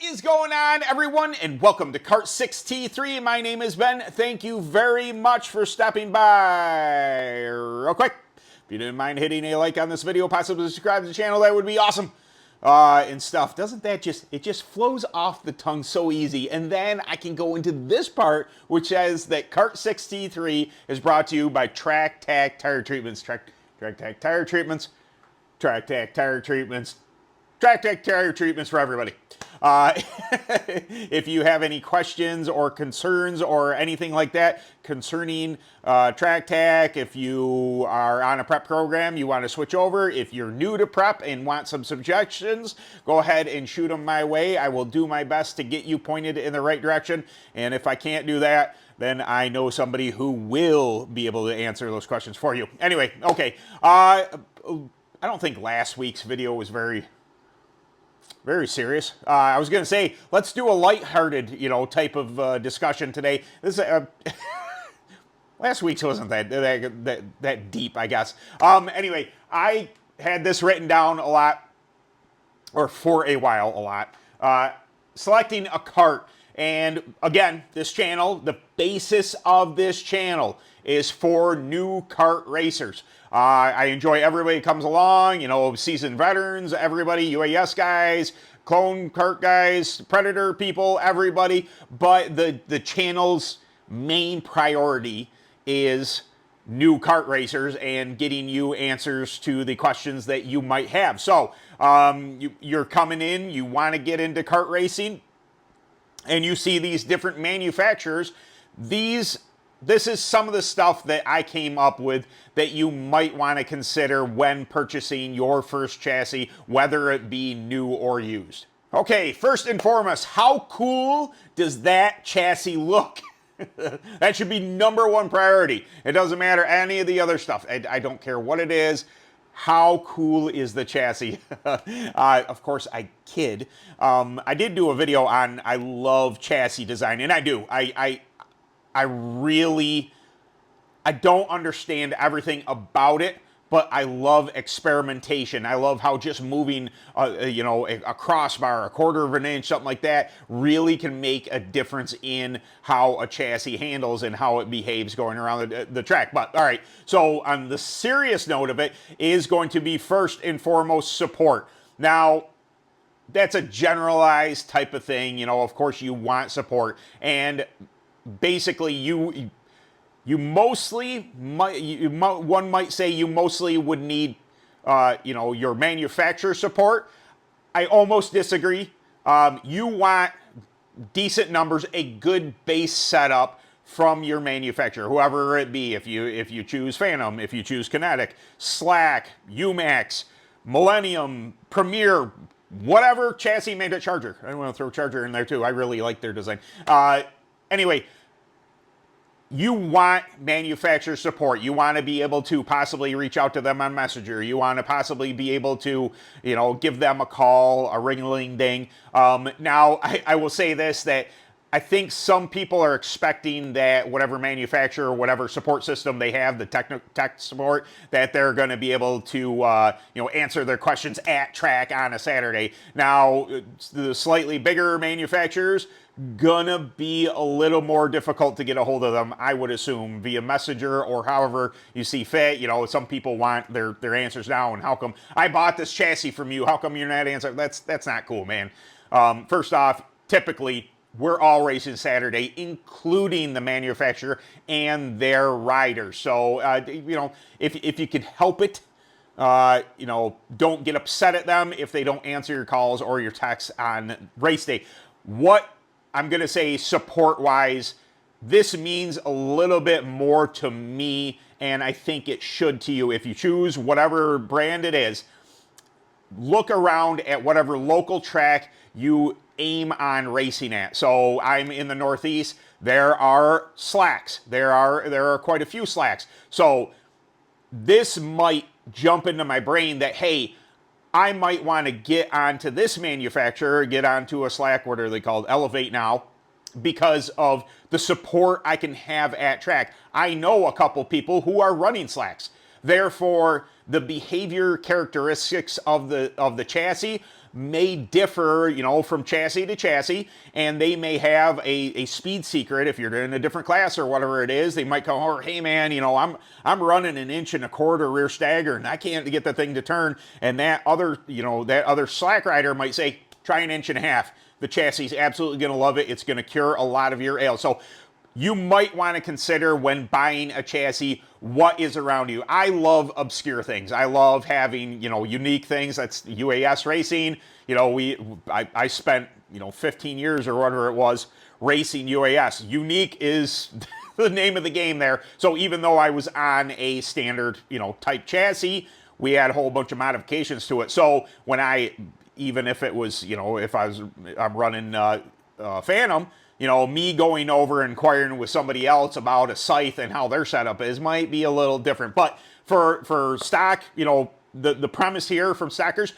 is going on, everyone, and welcome to Kart 6T3. My name is Ben. Thank you very much for stopping by. Real quick, if you didn't mind hitting a like on this video, possibly subscribe to the channel, that would be awesome. And stuff. Doesn't that it just flows off the tongue so easy. And then I can go into this part, which says that Kart 6T3 is brought to you by Track Tack Tire Treatments. Track Tack Tire Treatments. Track Tack Tire Treatments. Track Tack Tire Treatments for everybody. If you have any questions or concerns or anything like that concerning Track Tack, if you are on a prep program, you want to switch over, if you're new to prep and want some suggestions, go ahead and shoot them my way. I will do my best to get you pointed in the right direction. And if I can't do that, then I know somebody who will be able to answer those questions for you. Anyway, okay. I don't think last week's video was very serious. I was going to say, let's do a lighthearted, type of discussion today. This last week's wasn't that deep, I guess. Anyway, I had this written down a lot, or for a while a lot. Selecting a kart. And again, this channel, the basis of this channel is for new kart racers. I enjoy everybody who comes along, seasoned veterans, everybody, UAS guys, clone kart guys, Predator people, everybody. But the channel's main priority is new kart racers and getting you answers to the questions that you might have. So you're coming in, you want to get into kart racing, and you see these different manufacturers. This is some of the stuff that I came up with that you might want to consider when purchasing your first chassis, whether it be new or used. Okay, first and foremost, how cool does that chassis look? That should be number one priority. It doesn't matter any of the other stuff. I don't care what it is. How cool is the chassis? Of course, I kid. I did do a video on I love chassis design, and I do. I don't understand everything about it, but I love experimentation. I love how just moving, a crossbar, a quarter of an inch, something like that, really can make a difference in how a chassis handles and how it behaves going around the track. But all right, so on the serious note of it is going to be first and foremost support. Now, that's a generalized type of thing. Of course you want support, and basically one might say you mostly would need your manufacturer support. I almost disagree. You want decent numbers, a good base setup from your manufacturer, whoever it be. If you choose Phantom, if you choose Kinetic, Slack, UMAX, Millennium, Premier, whatever chassis made it, Charger. I want to throw Charger in there too. I really like their design. Anyway, you want manufacturer support. You want to be able to possibly reach out to them on Messenger. You want to possibly be able to, give them a call, a ring-a-ling-ding. Now, I will say this, that I think some people are expecting that whatever manufacturer, whatever support system they have, the tech support, that they're going to be able to, answer their questions at track on a Saturday. Now, the slightly bigger manufacturers, gonna be a little more difficult to get a hold of them, I would assume, via Messenger or however you see fit. Some people want their answers now, and how come I bought this chassis from you? How come you're not answering? That's not cool, man. First off, typically, we're all racing Saturday, including the manufacturer and their riders. So, if you can help it, don't get upset at them if they don't answer your calls or your texts on race day. What I'm going to say support-wise, this means a little bit more to me, and I think it should to you. If you choose whatever brand it is, look around at whatever local track you aim on racing at. So I'm in the Northeast. There are slacks. There are quite a few slacks. So this might jump into my brain that, hey, I might want to get onto this manufacturer, get onto a slack, what are they called, Elevate now, because of the support I can have at track. I know a couple people who are running slacks. Therefore, the behavior characteristics of the chassis, may differ, from chassis to chassis, and they may have a speed secret. If you're in a different class or whatever it is, they might come over, hey man, I'm running 1.25 rear stagger and I can't get the thing to turn, and that other slack rider might say, try 1.5 inches. The chassis is absolutely going to love it. It's going to cure a lot of your ails. So you might want to consider when buying a chassis what is around you. I love obscure things. I love having, unique things. That's UAS racing. I spent, 15 years or whatever it was racing UAS. Unique is the name of the game there. So even though I was on a standard, type chassis, we had a whole bunch of modifications to it. So when even if it was, if I'm running Phantom, me going over and inquiring with somebody else about a scythe and how their setup is might be a little different. But for stock, the premise here from stockers,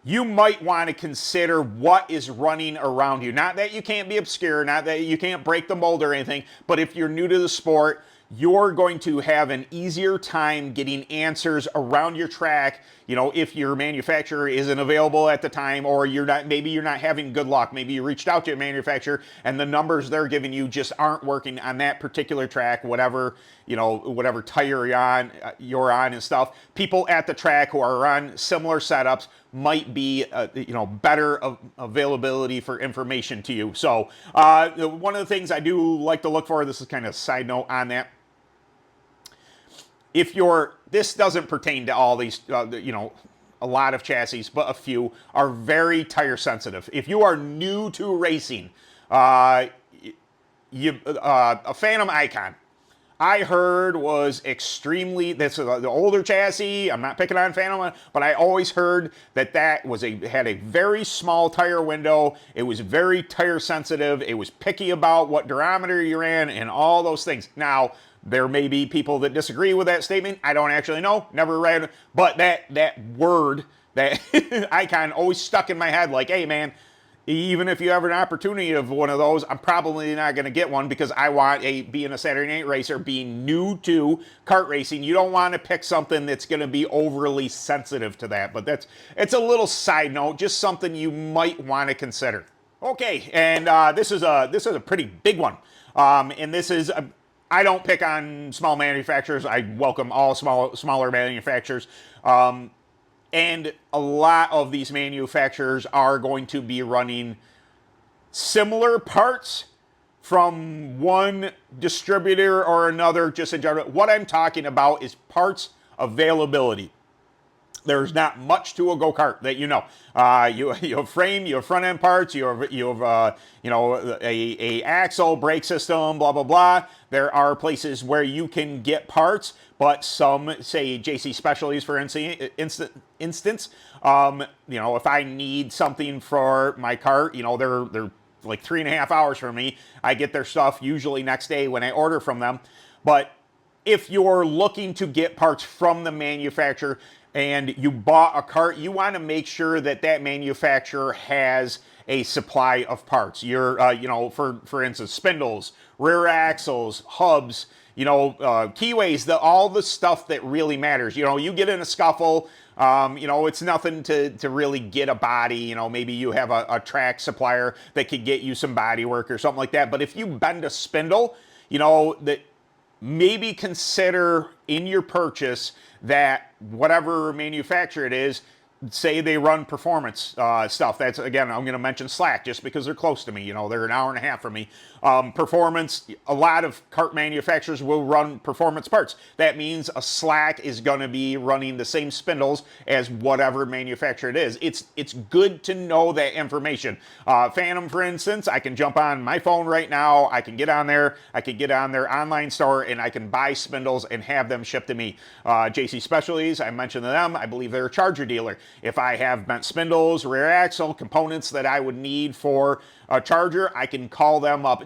you might want to consider what is running around you. Not that you can't be obscure, not that you can't break the mold or anything, but if you're new to the sport, you're going to have an easier time getting answers around your track, if your manufacturer isn't available at the time, or maybe you're not having good luck. Maybe you reached out to a manufacturer and the numbers they're giving you just aren't working on that particular track, whatever tire you're on and stuff. People at the track who are on similar setups might be, better availability for information to you. So one of the things I do like to look for, this is kind of a side note on that, this doesn't pertain to all these, a lot of chassis, but a few are very tire sensitive. If you are new to racing, a Phantom Icon, I heard was this is the older chassis. I'm not picking on Phantom, but I always heard that had a very small tire window. It was very tire sensitive. It was picky about what durometer you ran and all those things. Now, there may be people that disagree with that statement. I don't actually know. Never read. But that word, that Icon always stuck in my head like, hey man, even if you have an opportunity of one of those, I'm probably not going to get one because I want being a Saturday night racer, being new to kart racing, you don't want to pick something that's going to be overly sensitive to that. But it's a little side note, just something you might want to consider. Okay, and this is a pretty big one. And this is I don't pick on small manufacturers. I welcome all smaller manufacturers. And a lot of these manufacturers are going to be running similar parts from one distributor or another, just in general. What I'm talking about is parts availability. There's not much to a go-kart that you know. You have frame, you have front end parts, you have a axle, brake system, blah blah blah. There are places where you can get parts, but some, say JC Specialties for instance, if I need something for my cart, they're like 3.5 hours from me. I get their stuff usually next day when I order from them. But if you're looking to get parts from the manufacturer and you bought a cart, you want to make sure that manufacturer has a supply of parts. For instance, spindles, rear axles, hubs, keyways, all the stuff that really matters. You get in a scuffle, it's nothing to really get a body. Maybe you have a track supplier that could get you some body work or something like that. But if you bend a spindle, that maybe consider in your purchase that whatever manufacturer it is, say they run performance stuff. That's, again, I'm going to mention Slack just because they're close to me. They're an hour and a half from me. Performance, a lot of kart manufacturers will run performance parts. That means a Slack is going to be running the same spindles as whatever manufacturer it is. It's good to know that information. Phantom, for instance, I can jump on my phone right now. I can get on there. I can get on their online store and I can buy spindles and have them shipped to me. JC Specialties, I mentioned to them. I believe they're a charger dealer. If I have bent spindles, rear axle, components that I would need for a charger, I can call them up.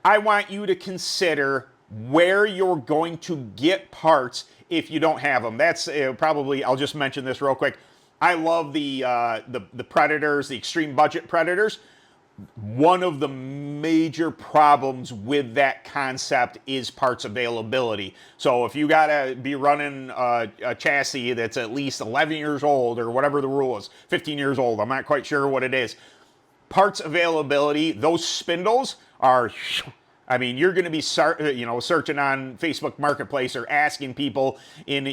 I want you to consider where you're going to get parts if you don't have them. That's probably, I'll just mention this real quick. I love the Predators, the extreme budget Predators. one of the major problems with that concept is parts availability. So if you gotta be running a chassis that's at least 11 years old, or whatever the rule is, 15 years old, I'm not quite sure what it is, parts availability, those spindles are, I mean, you're going to be searching on Facebook Marketplace or asking people in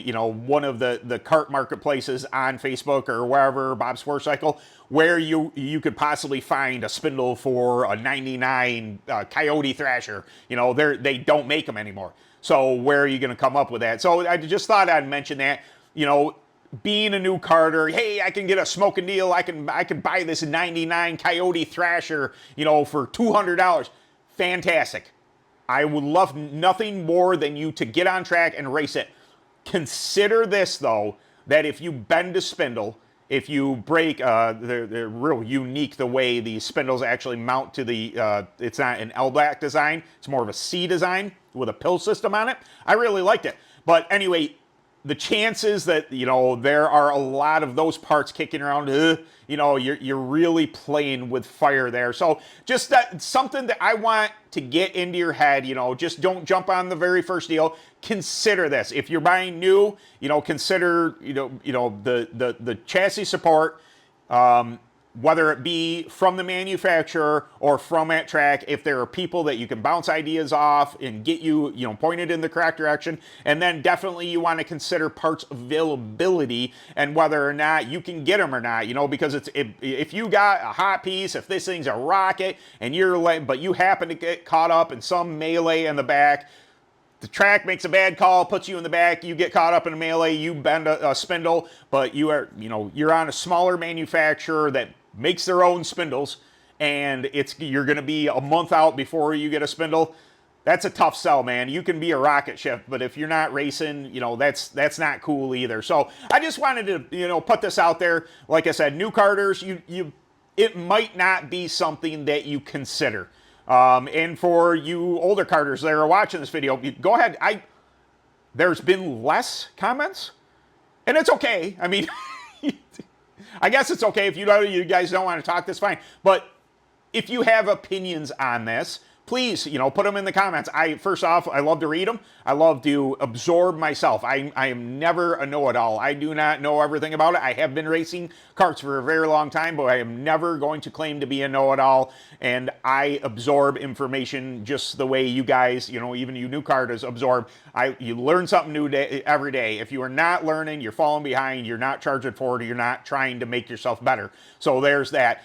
one of the cart marketplaces on Facebook or wherever, Bob's Sports Cycle, where you could possibly find a spindle for a 99 Coyote Thrasher. They don't make them anymore. So where are you going to come up with that? So I just thought I'd mention that. Being a new carter, hey, I can get a smoking deal. I can buy this 99 Coyote Thrasher, for $200. Fantastic. I would love nothing more than you to get on track and race it. Consider this, though, that if you bend a spindle, if you break, they're real unique the way these spindles actually mount to the, it's not an L-back design, it's more of a C design with a pill system on it. I really liked it. But anyway, the chances that, there are a lot of those parts kicking around, you're really playing with fire there. So just something that I want to get into your head, just don't jump on the very first deal. Consider this. If you're buying new, consider, the chassis support, whether it be from the manufacturer or from at track, if there are people that you can bounce ideas off and get you, pointed in the correct direction. And then definitely you want to consider parts availability and whether or not you can get them or not, because if you got a hot piece, if this thing's a rocket and but you happen to get caught up in some melee in the back, the track makes a bad call, puts you in the back, you get caught up in a melee, you bend a spindle, but you're on a smaller manufacturer that makes their own spindles, and you're going to be a month out before you get a spindle. That's a tough sell, man. You can be a rocket ship, but if you're not racing, that's not cool either. So I just wanted to, put this out there. Like I said, new carters, it might not be something that you consider. And for you older carters that are watching this video, go ahead. There's been less comments, and it's okay. I mean, I guess it's okay if you guys don't want to talk, that's fine. But if you have opinions on this, please, put them in the comments. First off, I love to read them. I love to absorb myself. I am never a know-it-all. I do not know everything about it. I have been racing karts for a very long time, but I am never going to claim to be a know-it-all. And I absorb information just the way you guys, even you new karters absorb. You learn something new every day. If you are not learning, you're falling behind, you're not charging forward, you're not trying to make yourself better. So there's that.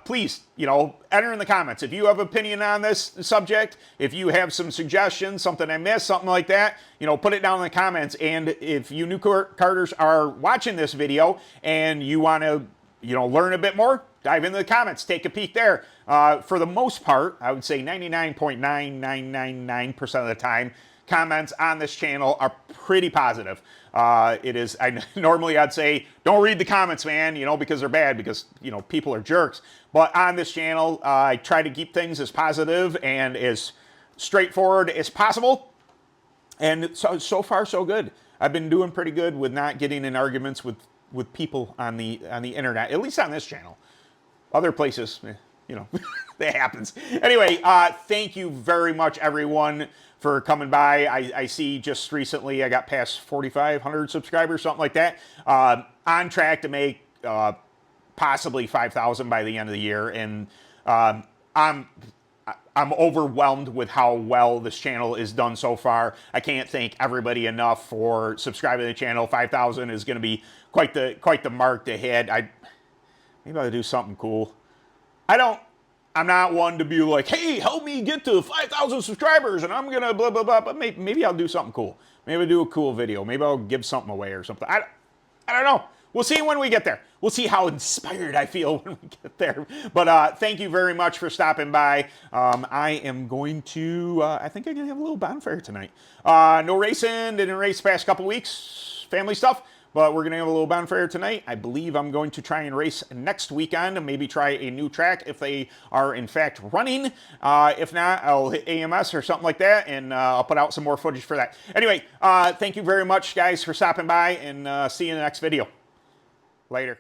Please, enter in the comments. If you have an opinion on this subject, if you have some suggestions, something I missed, something like that, put it down in the comments. And if you new karters are watching this video and you want to, learn a bit more, dive into the comments, take a peek there. For the most part, I would say 99.9999% of the time, comments on this channel are pretty positive. Normally I'd say, don't read the comments, man, because they're bad, because, people are jerks. But on this channel, I try to keep things as positive and as straightforward as possible. And so far, so good. I've been doing pretty good with not getting in arguments with people on the internet, at least on this channel. Other places, that happens. Anyway, thank you very much, everyone, for coming by. I see just recently I got past 4,500 subscribers, something like that. On track to make possibly 5,000 by the end of the year, and I'm overwhelmed with how well this channel is done so far. I can't thank everybody enough for subscribing to the channel. 5,000 is going to be quite the mark to hit. Maybe I'll do something cool. I'm not one to be like, hey, help me get to 5,000 subscribers and I'm going to blah, blah, blah. But maybe I'll do something cool. Maybe I'll do a cool video. Maybe I'll give something away or something. I don't know. We'll see when we get there. We'll see how inspired I feel when we get there. But thank you very much for stopping by. I am going to, I think I'm going to have a little bonfire tonight. No racing. Didn't race the past couple weeks. Family stuff. But we're going to have a little bonfire tonight. I believe I'm going to try and race next weekend and maybe try a new track if they are in fact running. If not, I'll hit AMS or something like that, and I'll put out some more footage for that. Anyway, thank you very much, guys, for stopping by, and see you in the next video. Later.